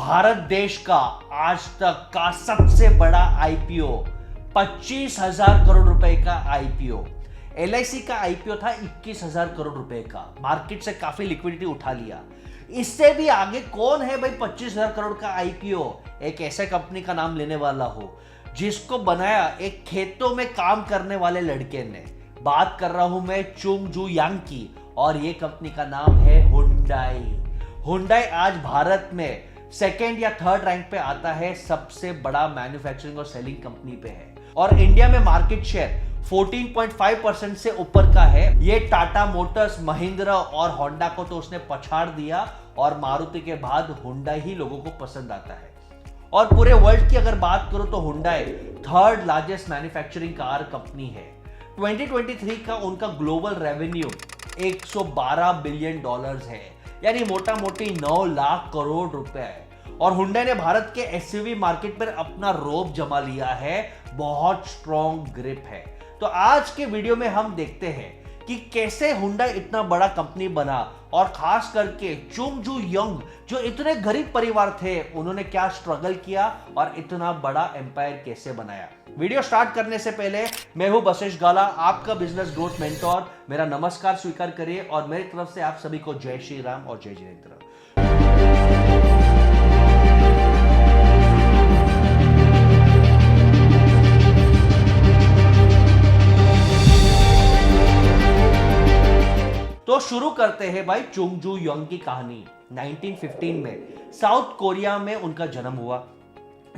भारत देश का आज तक का सबसे बड़ा आईपीओ 25,000 करोड़ रुपए का आईपीओ। एलआईसी का आईपीओ था 21,000 करोड़ रुपए का। मार्केट से काफी लिक्विडिटी उठा लिया। इससे भी आगे कौन है भाई 25,000 करोड़ का आईपीओ? एक ऐसे कंपनी का नाम लेने वाला हो जिसको बनाया एक खेतों में काम करने वाले लड़के ने। बात कर रहा हूं मैं चुंग जू यांग की, और ये कंपनी का नाम है हुंडई। हुंडई आज भारत में सेकेंड या थर्ड रैंक पे आता है, सबसे बड़ा मैन्युफैक्चरिंग और सेलिंग कंपनी पे है, और इंडिया में मार्केट शेयर 14.5% से ऊपर का है। ये टाटा मोटर्स, महिंद्रा और होंडा को तो उसने पछाड़ दिया, और मारुति के बाद हुंडई ही लोगों को पसंद आता है। और पूरे वर्ल्ड की अगर बात करूं तो Hyundai third largest manufacturing car company है। 2023 का उनका ग्लोबल रेवेन्यू 112 बिलियन डॉलर्स है, यानी मोटा मोटी 9 लाख करोड़ रुपए। और हुंडई ने भारत के एसयूवी मार्केट पर अपना रोब जमा लिया है, बहुत स्ट्रॉन्ग ग्रिप है। तो आज के वीडियो में हम देखते हैं कि कैसे हुंडई इतना बड़ा कंपनी बना, और खास करके चुंग जू यंग जो इतने गरीब परिवार थे, उन्होंने क्या स्ट्रगल किया और इतना बड़ा एम्पायर कैसे बनाया। वीडियो स्टार्ट करने से पहले मैं हूं बसेश गाला, आपका बिजनेस ग्रोथ मेंटोर। मेरा नमस्कार स्वीकार करिए, और मेरी तरफ से आप सभी को जय श्री राम और जय जिनेन्द्र। तो शुरू करते हैं भाई चुंग जू यंग की कहानी। 1915 में साउथ कोरिया में उनका जन्म हुआ।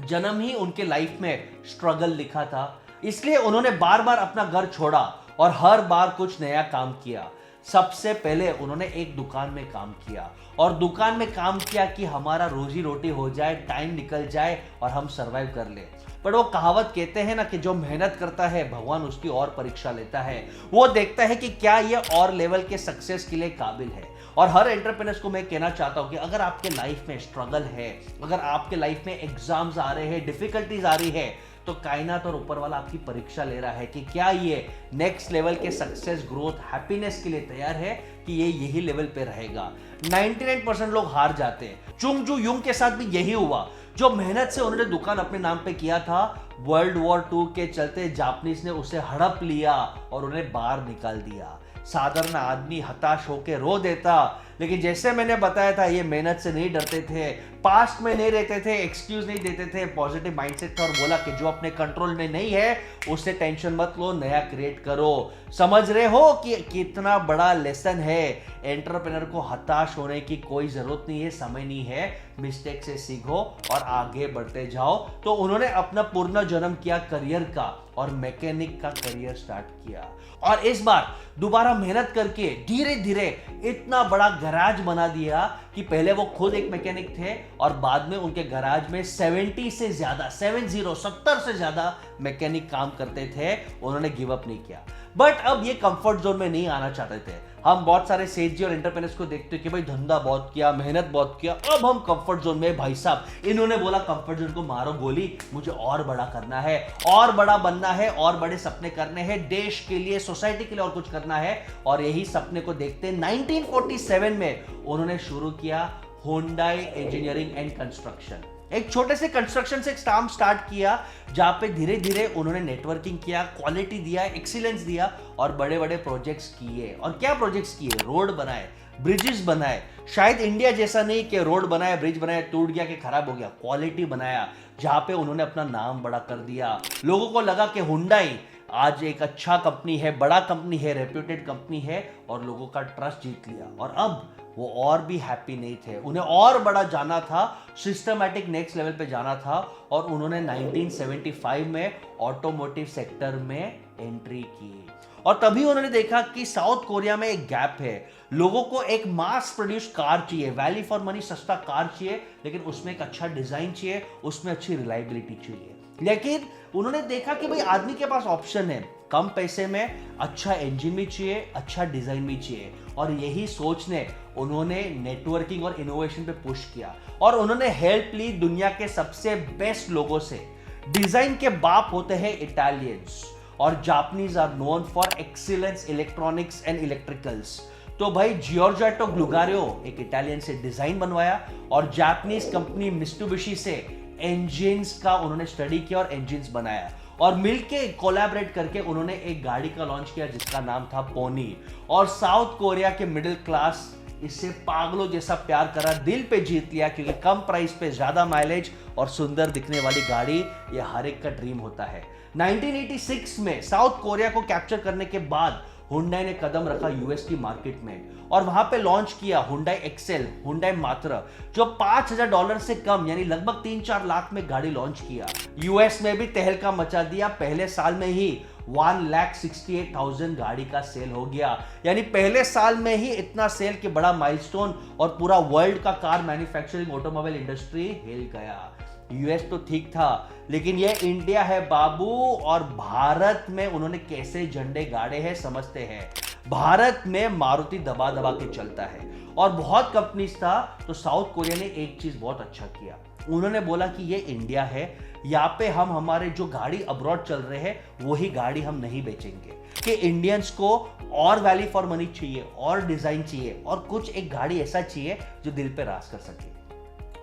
जन्म ही उनके लाइफ में स्ट्रगल लिखा था, इसलिए उन्होंने बार बार अपना घर छोड़ा और हर बार कुछ नया काम किया। सबसे पहले उन्होंने एक दुकान में काम किया, और दुकान में काम किया कि हमारा रोजी रोटी हो जाए, टाइम निकल जाए और हम सरवाइव कर ले। पर वो कहावत कहते हैं ना कि जो मेहनत करता है भगवान उसकी और परीक्षा लेता है। वो देखता है कि क्या ये और लेवल के सक्सेस के लिए काबिल है। और हर एंटरप्रेन्योर्स को मैं कहना चाहता हूं कि अगर आपके लाइफ में स्ट्रगल है, अगर आपके लाइफ में एग्जाम्स आ रहे हैं, डिफिकल्टीज आ रही है, तो कायनात और ऊपर वाला आपकी परीक्षा ले रहा है कि क्या ये नेक्स्ट लेवल के सक्सेस, ग्रोथ, हैप्पीनेस के लिए तैयार है कि ये यही लेवल पे रहेगा। 99% लोग हार जाते हैं। चुंग जू युंग के साथ भी यही हुआ। जो मेहनत से उन्होंने दुकान अपने नाम पे किया था, वर्ल्ड वॉर 2 के चलते जापानीज ने उसे हड़प लिया और उन्हें बाहर निकाल दिया। साधारण आदमी हताश होकर रो देता, लेकिन जैसे मैंने बताया था ये मेहनत से नहीं डरते थे, पास्ट में नहीं रहते थे, एक्सक्यूज नहीं देते थे, पॉजिटिव माइंडसेट था, और बोला कि जो अपने कंट्रोल में नहीं है उससे टेंशन मत लो, नया क्रिएट करो। समझ रहे हो कि कितना बड़ा लेसन है। एंटरप्रेन्योर को हताश होने की कोई जरूरत नहीं है, समय नहीं है, मिस्टेक से सीखो और आगे बढ़ते जाओ। तो उन्होंने अपना पूर्ण जन्म किया करियर का, और मैकेनिक का करियर स्टार्ट किया, और इस बार दोबारा मेहनत करके धीरे धीरे इतना बड़ा गैराज बना दिया कि पहले वो खुद एक मैकेनिक थे, और बाद में उनके गैराज में 70 से ज्यादा 70 से ज्यादा मैकेनिक काम करते थे। उन्होंने गिव अप नहीं किया। बट अब ये कंफर्ट जोन में नहीं आना चाहते थे। हम बहुत सारे सेठ जी और एंटरप्रेन्योर्स को देखते हैं कि भाई धंधा बहुत किया, मेहनत बहुत किया, अब हम कंफर्ट जोन में। भाई साहब, इन्होंने बोला कंफर्ट जोन को मारो गोली, मुझे और बड़ा करना है, और बड़ा बनना है, और बड़े सपने करने हैं, देश के लिए, सोसाइटी के लिए और कुछ करना है। और यही सपने को देखते 1947 में उन्होंने शुरू किया हुंडई इंजीनियरिंग एंड कंस्ट्रक्शन। एक छोटे से कंस्ट्रक्शन से एक काम स्टार्ट किया, जहां पे धीरे धीरे उन्होंने नेटवर्किंग किया, क्वालिटी दिया, एक्सीलेंस दिया, और बड़े बड़े प्रोजेक्ट्स किए। और क्या प्रोजेक्ट्स किए? रोड बनाए, ब्रिजेस बनाए। शायद इंडिया जैसा नहीं कि रोड बनाया, ब्रिज बनाया, टूट गया कि खराब हो गया। क्वालिटी बनाया, जहां पे उन्होंने अपना नाम बड़ा कर दिया। लोगों को लगा कि हुंडई आज एक अच्छा कंपनी है, बड़ा कंपनी है, रेप्यूटेड कंपनी है, और लोगों का ट्रस्ट जीत लिया। और अब वो और भी हैप्पी नहीं थे, उन्हें और बड़ा जाना था, सिस्टमैटिक नेक्स्ट लेवल पे जाना था। और उन्होंने 1975 में ऑटोमोटिव सेक्टर में एंट्री की, और तभी उन्होंने देखा कि साउथ कोरिया में एक गैप है। लोगों को एक मास प्रोड्यूस कार चाहिए, वैल्यू फॉर मनी सस्ता कार चाहिए, लेकिन उसमें एक अच्छा डिजाइन चाहिए, उसमें अच्छी रिलायबिलिटी चाहिए। लेकिन उन्होंने देखा कि भाई आदमी के पास ऑप्शन है, कम पैसे में अच्छा इंजन भी चाहिए, अच्छा डिजाइन भी चाहिए। और यही सोच ने उन्होंने नेटवर्किंग और इनोवेशन पे पुश किया, और उन्होंने हेल्प ली दुनिया के सबसे बेस्ट लोगों से। डिजाइन के बाप होते हैं इटालियंस, और Japanese are known for excellence electronics and electricals. तो भाई जियोर्जियो ग्लुगारियो एक इटालियन से डिजाइन बनवाया और जापानीज कंपनी मित्सुबिशी से इंजिन्स का उन्होंने स्टडी किया और इंजिन्स बनाया और मिलके कोलैबोरेट करके उन्होंने एक गाड़ी का लॉन्च किया जिसका नाम था पोनी। और साउथ कोरिया के मिडिल क्लास इससे पागलों जैसा प्यार करा, दिल पे जीत लिया, क्योंकि कम प्राइस पे ज्यादा माइलेज और सुंदर दिखने वाली गाड़ी ये हर एक का ड्रीम होता है। 1986 में साउथ कोरिया को कैप्चर करने के बाद हुंडई ने कदम रखा यूएस की मार्केट में और वहां पे लॉन्च किया हुंडई एक्सेल, हुंडई मात्र, जो $5,000 से कम यानी लगभग 3-4 लाख में गाड़ी लॉन्च किया। यूएस में भी तहलका मचा दिया, पहले साल में ही 1,68,000 गाड़ी का सेल हो गया, यानी पहले साल में ही इतना सेल के बड़ा माइलस्टोन और पूरा वर्ल्ड का कार मैन्युफैक्चरिंग ऑटोमोबाइल इंडस्ट्री हिल गया। यूएस तो ठीक था, लेकिन ये इंडिया है बाबू, और भारत में उन्होंने कैसे झंडे गाड़े हैं समझते हैं। भारत में मारुति दबा दबा के चलता है और बहुत कंपनीज था, तो साउथ कोरिया ने एक चीज बहुत अच्छा किया, उन्होंने बोला कि ये इंडिया है, यहाँ पे हम हमारे जो गाड़ी अब्रॉड चल रहे हैं वही गाड़ी हम नहीं बेचेंगे, कि इंडियंस को और वैल्यू फॉर मनी चाहिए और डिजाइन चाहिए और कुछ एक गाड़ी ऐसा चाहिए जो दिल पे राज कर सके।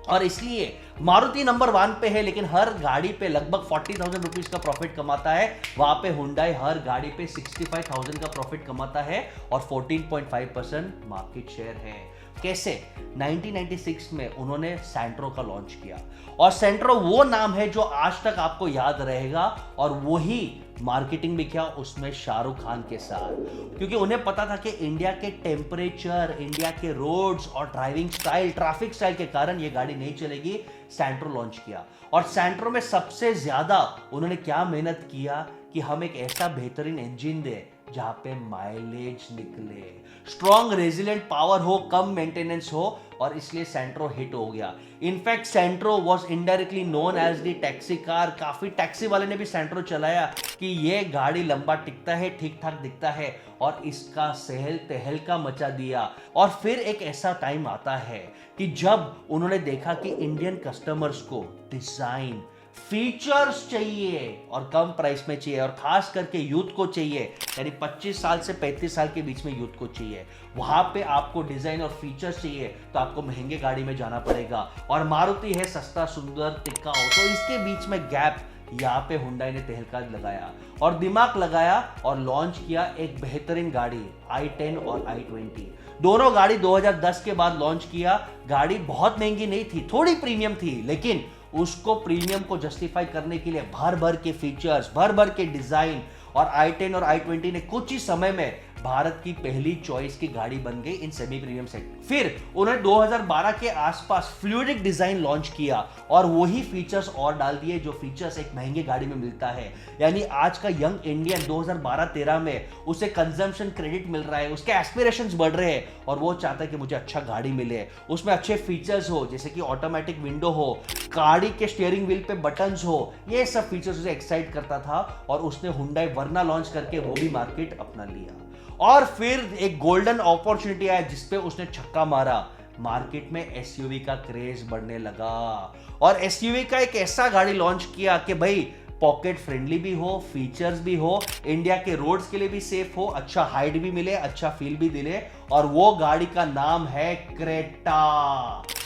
और इसलिए मारुति नंबर 1 पे है, लेकिन हर गाड़ी पे लगभग 40,000 रुपीज का प्रॉफिट कमाता है। वहां पे हुंडई हर गाड़ी पे 65,000 का प्रॉफिट कमाता है और 14.5% मार्केट शेयर है। कैसे? 1996 में उन्होंने सेंट्रो का लॉन्च किया और सेंट्रो वो नाम है जो आज तक आपको याद रहेगा, और वही मार्केटिंग भी किया उसमें शाहरुख खान के साथ, क्योंकि उन्हें पता था कि इंडिया के टेम्परेचर, इंडिया के रोड्स और ड्राइविंग स्टाइल, ट्रैफिक स्टाइल के कारण ये गाड़ी नहीं चलेगी। सेंट्रो लॉन्च किया और सेंट्रो में सबसे ज्यादा उन्होंने क्या मेहनत किया कि हम एक ऐसा बेहतरीन इंजन दे जहां पे माइलेज निकले, स्ट्रॉन्ग रेजिलिएंट पावर हो, कम मेंटेनेंस हो, और इसलिए सेंट्रो हिट हो गया। In fact Santro was indirectly known as the taxi car. काफी टैक्सी वाले ने भी सेंट्रो चलाया कि ये गाड़ी लंबा टिकता है, ठीक ठाक दिखता है, और इसका सहल तहलका मचा दिया। और फिर एक ऐसा टाइम आता है कि जब उन्होंने देखा कि इंडियन कस्टमर्स को डिजाइन, फीचर्स चाहिए और कम प्राइस में चाहिए, और खास करके यूथ को चाहिए, यानी 25 साल से 35 साल के बीच में यूथ को चाहिए। वहां पे आपको डिजाइन और फीचर्स चाहिए तो आपको महंगे गाड़ी में जाना पड़ेगा, और मारुति है सस्ता सुंदर टिकाऊ, तो इसके बीच में गैप, यहाँ पे हुंडई ने तहलका लगाया और दिमाग लगाया और लॉन्च किया एक बेहतरीन गाड़ी i10 और i20। दोनों गाड़ी 2010 के बाद लॉन्च किया। गाड़ी बहुत महंगी नहीं थी, थोड़ी प्रीमियम थी, लेकिन उसको प्रीमियम को जस्टिफाई करने के लिए भर भर के फीचर्स, भर भर के डिजाइन, और i10 और i20 ने कुछ ही समय में भारत की पहली चॉइस की गाड़ी बन गई इन सेमी प्रीमियम सेगमेंट। फिर उन्होंने 2012 के आसपास फ्लूइडिक डिजाइन लॉन्च किया और वही फीचर्स और डाल दिए जो फीचर्स एक महंगी गाड़ी में मिलता है। यानी आज का यंग इंडियन 2012-13 में उसे कंजम्पशन क्रेडिट मिल रहा है, उसके एस्पिरेशंस बढ़ रहे हैं और वो चाहता है कि मुझे अच्छा गाड़ी मिले, उसमें अच्छे फीचर्स हो, जैसे कि ऑटोमेटिक विंडो हो, गाड़ी के स्टीयरिंग व्हील पे बटन्स हो, ये सब फीचर्स उसे एक्साइट करता था और उसने हुंडई वर्ना लॉन्च करके वो भी मार्केट अपना लिया। और फिर एक गोल्डन अपॉर्चुनिटी आया जिसपे उसने छक्का मारा, मार्केट में एसयूवी का क्रेज बढ़ने लगा और एसयूवी का एक ऐसा गाड़ी लॉन्च किया कि भाई पॉकेट फ्रेंडली भी हो, फीचर्स भी हो, इंडिया के रोड्स के लिए भी सेफ हो, अच्छा हाइट भी मिले, अच्छा फील भी दिले, और वो गाड़ी का नाम है क्रेटा।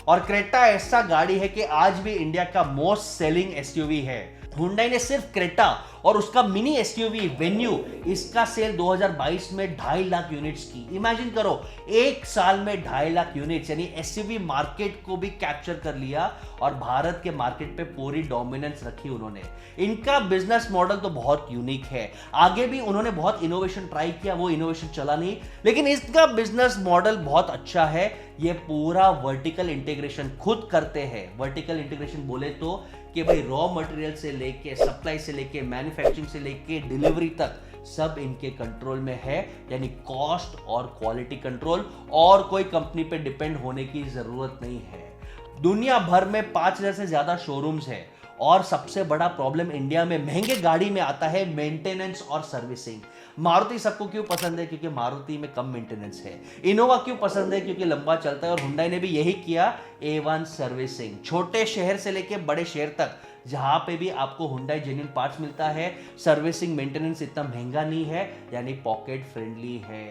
और क्रेटा ऐसा गाड़ी है कि आज भी इंडिया का मोस्ट सेलिंग एसयूवी है। हुंडई ने सिर्फ क्रेटा और उसका मिनी एसयूवी वेन्यू, इसका सेल 2022 में 2.5 लाख यूनिट्स की। इमेजिन करो, एक साल में 2.5 लाख यूनिट्स, यानी एसयूवी मार्केट को भी कैप्चर कर लिया और भारत के मार्केट पे पूरी डोमिनेंस रखी उन्होंने। इनका बिजनेस मॉडल तो बहुत यूनिक है, आगे भी उन्होंने बहुत इनोवेशन ट्राई किया, वो इनोवेशन चला नहीं, लेकिन इसका बिजनेस मॉडल बहुत अच्छा है। ये पूरा वर्टिकल इंटीग्रेशन खुद करते हैं। वर्टिकल इंटीग्रेशन बोले तो कि भाई रॉ मटेरियल से लेके, सप्लाई से लेके, मैन्युफैक्चरिंग से लेके डिलीवरी तक सब इनके कंट्रोल में है, यानी कॉस्ट और क्वालिटी कंट्रोल, और कोई कंपनी पे डिपेंड होने की जरूरत नहीं है। दुनिया भर में 5,000 से ज्यादा शोरूम्स है और सबसे बड़ा प्रॉब्लम इंडिया में महंगे गाड़ी में आता है मेंटेनेंस और सर्विसिंग। मारुति सबको क्यों पसंद है? क्योंकि मारुति में कम मेंटेनेंस है। इनोवा क्यों पसंद है? क्योंकि लंबा चलता है, और हुंडई ने भी यही किया, A1 सर्विसिंग। छोटे शहर से लेके बड़े शहर तक जहां पे भी आपको हुंडई जेन्युइन पार्ट्स मिलता है, सर्विसिंग मेंटेनेंस इतना महंगा नहीं है, यानी पॉकेट फ्रेंडली है।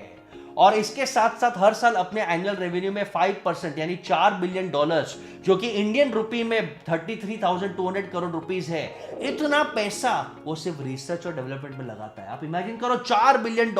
और इसके साथ साथ हर साल अपने एनुअल रेवेन्यू में 5% यानी $4 बिलियन, जो कि इंडियन रुपी में 33,200 करोड़ रुपीस है, इतना पैसा वो सिर्फ रिसर्च और डेवलपमेंट में लगाता है। आप इमेजिन करो, $4 बिलियन,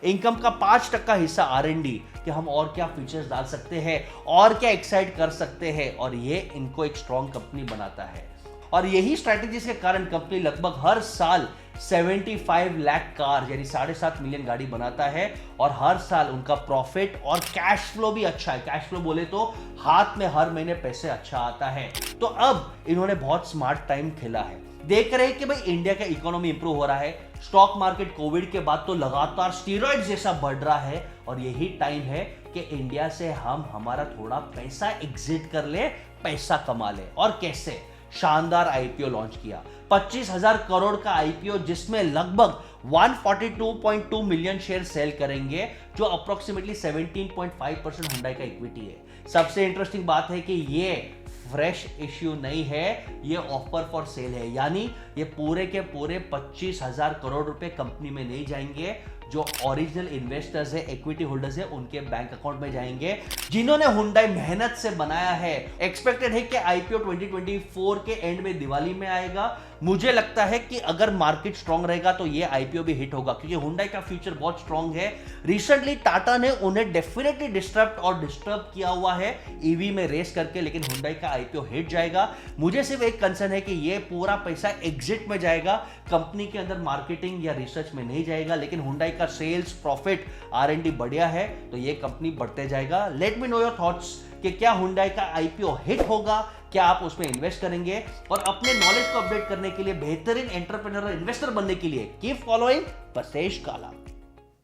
इनकम का 5% हिस्सा R&D, कि हम और क्या फीचर्स डाल सकते हैं और क्या एक्साइट कर सकते हैं, और ये इनको एक स्ट्रॉन्ग कंपनी बनाता है। और यही स्ट्रैटेजीज के कारण कंपनी लगभग हर साल 75 लाख कार यानी 7.5 मिलियन गाड़ी बनाता है, और हर साल उनका प्रॉफिट और कैश फ्लो भी अच्छा है। कैश फ्लो बोले तो हाथ में हर महीने पैसे अच्छा आता है। तो अब इन्होंने बहुत स्मार्ट टाइम खेला है। देख रहे हैं कि भाई इंडिया का इकोनॉमी इंप्रूव हो रहा है, स्टॉक मार्केट कोविड के बाद तो लगातार स्टीरॉइड जैसा बढ़ रहा है, और यही टाइम है कि इंडिया से हम हमारा थोड़ा पैसा एग्जिट कर ले, पैसा कमा ले। और कैसे? शानदार आईपीओ लॉन्च किया, 25,000 करोड़ का आईपीओ, जिसमें लगभग 142.2 मिलियन शेयर सेल करेंगे, जो अप्रोक्सीमेटली 17.5% हुंडई का इक्विटी है। सबसे इंटरेस्टिंग बात है कि ये फ्रेश इश्यू नहीं है, ये ऑफर फॉर सेल है, यानी ये पूरे के पूरे 25,000 करोड़ रुपए कंपनी में नहीं जाएंगे। जो ओरिजिनल इन्वेस्टर्स है, इक्विटी होल्डर्स है, उनके बैंक अकाउंट में जाएंगे, जिन्होंने हुंडई मेहनत से बनाया है। एक्सपेक्टेड है कि आईपीओ 2024 के एंड में दिवाली में आएगा। मुझे लगता है कि अगर मार्केट स्ट्रांग रहेगा तो ये आईपीओ भी हिट होगा, क्योंकि हुंडई का फ्यूचर बहुत स्ट्रांग है। रिसेंटली टाटा ने उन्हें डेफिनेटली डिस्टर्ब किया हुआ है ईवी में रेस करके, लेकिन हुंडई का आईपीओ हिट जाएगा। मुझे सिर्फ एक कंसर्न है कि ये पूरा पैसा एग्जिट में जाएगा, कंपनी के अंदर मार्केटिंग या रिसर्च में नहीं जाएगा। लेकिन हुंडई का सेल्स, प्रॉफिट, R&D बढ़िया है, तो ये कंपनी बढ़ते जाएगा। Let me know your thoughts कि क्या हुंडई का आईपीओ हिट होगा, क्या आप उसमें इन्वेस्ट करेंगे? और अपने नॉलेज को अपडेट करने के लिए, बेहतरीन एंटरप्रेन्योर और इन्वेस्टर बनने के लिए कीप फॉलोइंग वशेष काला।